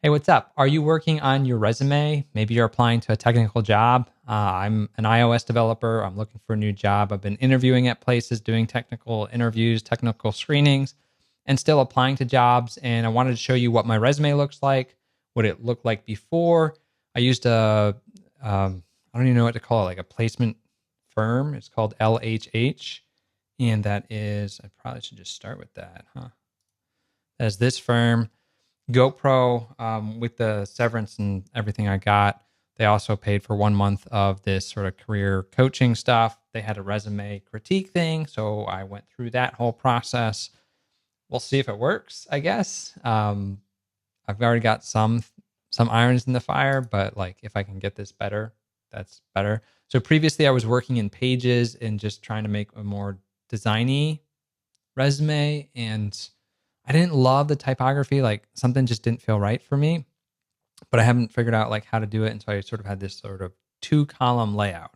Hey, what's up? Are you working on your resume? Maybe you're applying to a technical job. I'm an iOS developer. I'm looking for a new job. I've been interviewing at places, doing technical interviews, technical screenings, and still applying to jobs. And I wanted to show you what my resume looks like, what it looked like before. I used I don't even know what to call it, like a placement firm. It's called LHH. And that is, I probably should just start with that, huh? As this firm. GoPro, with the severance and everything I got, they also paid for 1 month of this sort of career coaching stuff. They had a resume critique thing, so I went through that whole process. We'll see if it works, I guess. I've already got some irons in the fire, but like if I can get this better, that's better. So previously, I was working in Pages and just trying to make a more designy resume, and I didn't love the typography. Like something just didn't feel right for me, but I haven't figured out like how to do it. And so I sort of had this sort of 2 column layout,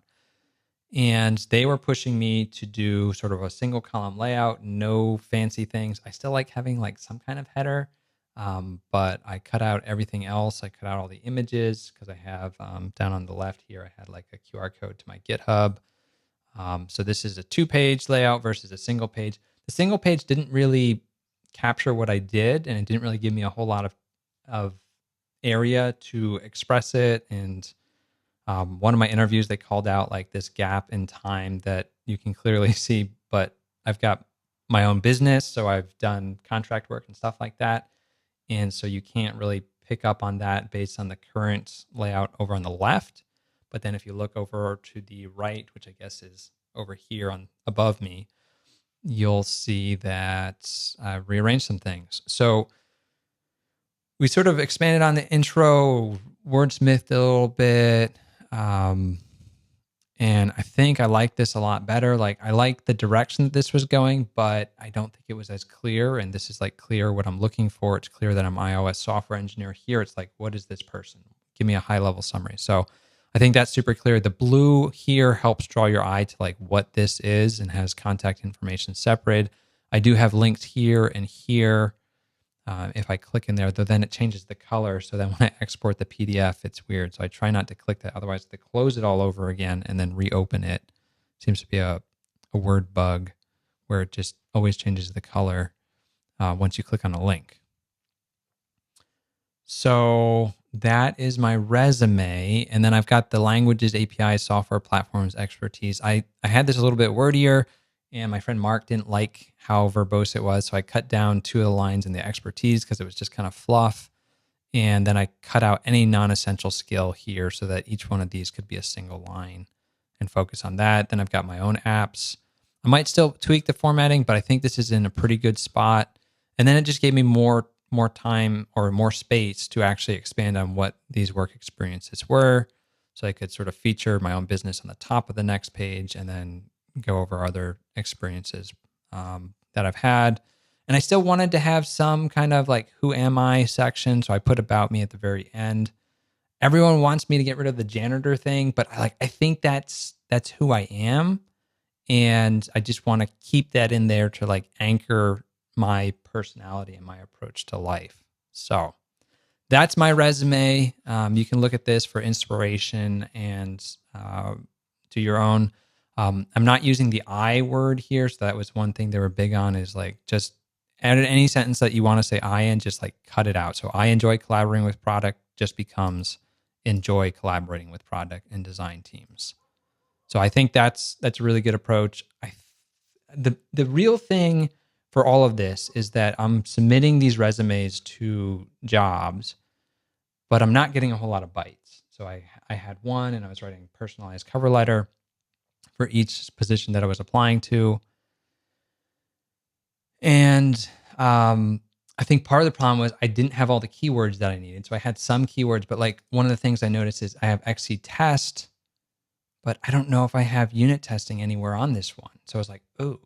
and they were pushing me to do sort of a single column layout, no fancy things. I still like having like some kind of header, but I cut out everything else. I cut out all the images because I have down on the left here, I had like a QR code to my GitHub. So this is a 2-page layout versus a single page. The single page didn't really capture what I did, and it didn't really give me a whole lot of area to express it. And one of my interviews, they called out like this gap in time that you can clearly see, but I've got my own business, so I've done contract work and stuff like that. And so you can't really pick up on that based on the current layout over on the left. But then if you look over to the right, which I guess is over here on above me, you'll see that I rearranged some things. So we sort of expanded on the intro, wordsmithed a little bit. And I think I like this a lot better. Like I like the direction that this was going, but I don't think it was as clear. And this is like clear what I'm looking for. It's clear that I'm an iOS software engineer. Here it's like, what is this person? Give me a high level summary. So I think that's super clear. The blue here helps draw your eye to like what this is and has contact information separated. I do have links here and here. If I click in there, though, then it changes the color. So then when I export the PDF, it's weird. So I try not to click that. Otherwise, to close it all over again and then reopen it seems to be a word bug where it just always changes the color once you click on a link. So that is my resume. And then I've got the languages, APIs, software platforms, expertise. I had this a little bit wordier, and my friend Mark didn't like how verbose it was. So I cut down 2 of the lines in the expertise because it was just kind of fluff. And then I cut out any non-essential skill here so that each one of these could be a single line and focus on that. Then I've got my own apps. I might still tweak the formatting, but I think this is in a pretty good spot. And then it just gave me more time or more space to actually expand on what these work experiences were. So I could sort of feature my own business on the top of the next page and then go over other experiences that I've had. And I still wanted to have some kind of like, who am I section. So I put about me at the very end. Everyone wants me to get rid of the janitor thing, but I think that's who I am. And I just want to keep that in there to like anchor my personality and my approach to life. So that's my resume. You can look at this for inspiration and do your own. I'm not using the I word here. So that was one thing they were big on, is like just add any sentence that you want to say I in, just like cut it out. So I enjoy collaborating with product just becomes enjoy collaborating with product and design teams. So I think that's a really good approach. The real thing for all of this is that I'm submitting these resumes to jobs, but I'm not getting a whole lot of bites. So I had one, and I was writing a personalized cover letter for each position that I was applying to. And I think part of the problem was I didn't have all the keywords that I needed. So I had some keywords, but like one of the things I noticed is I have XC test, but I don't know if I have unit testing anywhere on this one. So I was like, oh,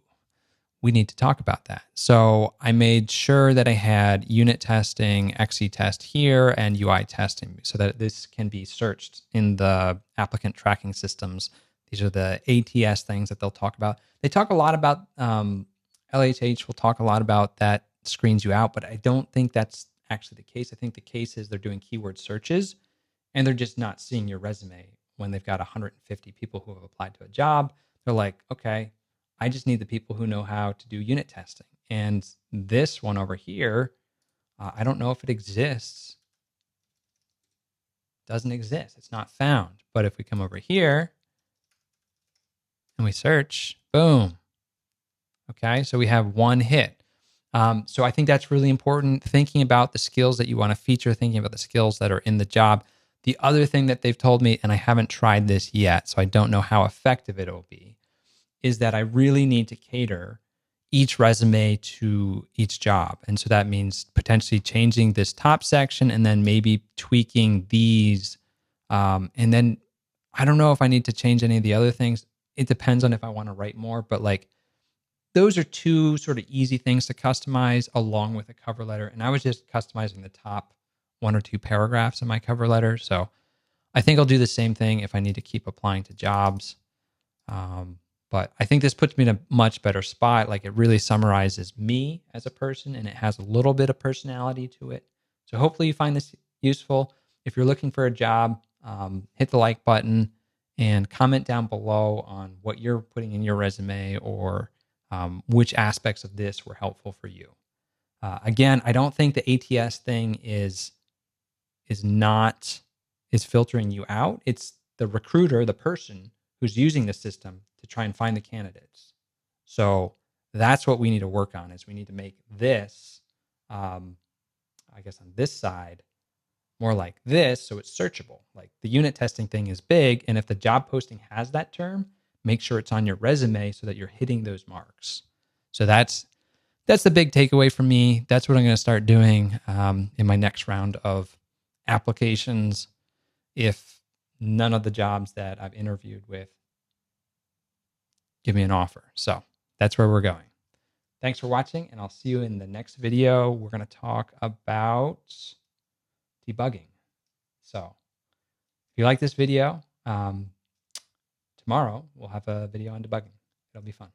we need to talk about that. So I made sure that I had unit testing, XC test here, and UI testing so that this can be searched in the applicant tracking systems. These are the ATS things that they'll talk about. They talk a lot about, LHH will talk a lot about that screens you out, but I don't think that's actually the case. I think the case is they're doing keyword searches and they're just not seeing your resume when they've got 150 people who have applied to a job. They're like, okay, I just need the people who know how to do unit testing. And this one over here, I don't know if it exists. Doesn't exist. It's not found. But if we come over here and we search, boom. Okay, so we have one hit. So I think that's really important, thinking about the skills that you want to feature, thinking about the skills that are in the job. The other thing that they've told me, and I haven't tried this yet, so I don't know how effective it will be, is that I really need to cater each resume to each job. And so that means potentially changing this top section and then maybe tweaking these. And then I don't know if I need to change any of the other things. It depends on if I want to write more, but like those are two sort of easy things to customize along with a cover letter. And I was just customizing the top one or two paragraphs in my cover letter. So I think I'll do the same thing if I need to keep applying to jobs. But I think this puts me in a much better spot. Like it really summarizes me as a person and it has a little bit of personality to it. So hopefully you find this useful. If you're looking for a job, hit the like button and comment down below on what you're putting in your resume or which aspects of this were helpful for you. Again, I don't think the ATS thing is filtering you out. It's the recruiter, the person who's using the system to try and find the candidates. So that's what we need to work on is we need to make this, I guess on this side, more like this so it's searchable. Like the unit testing thing is big. And if the job posting has that term, make sure it's on your resume so that you're hitting those marks. So that's the big takeaway from me. That's what I'm going to start doing in my next round of applications if none of the jobs that I've interviewed with give me an offer. So that's where we're going. Thanks for watching, and I'll see you in the next video. We're going to talk about debugging. So if you like this video, tomorrow we'll have a video on debugging. It'll be fun.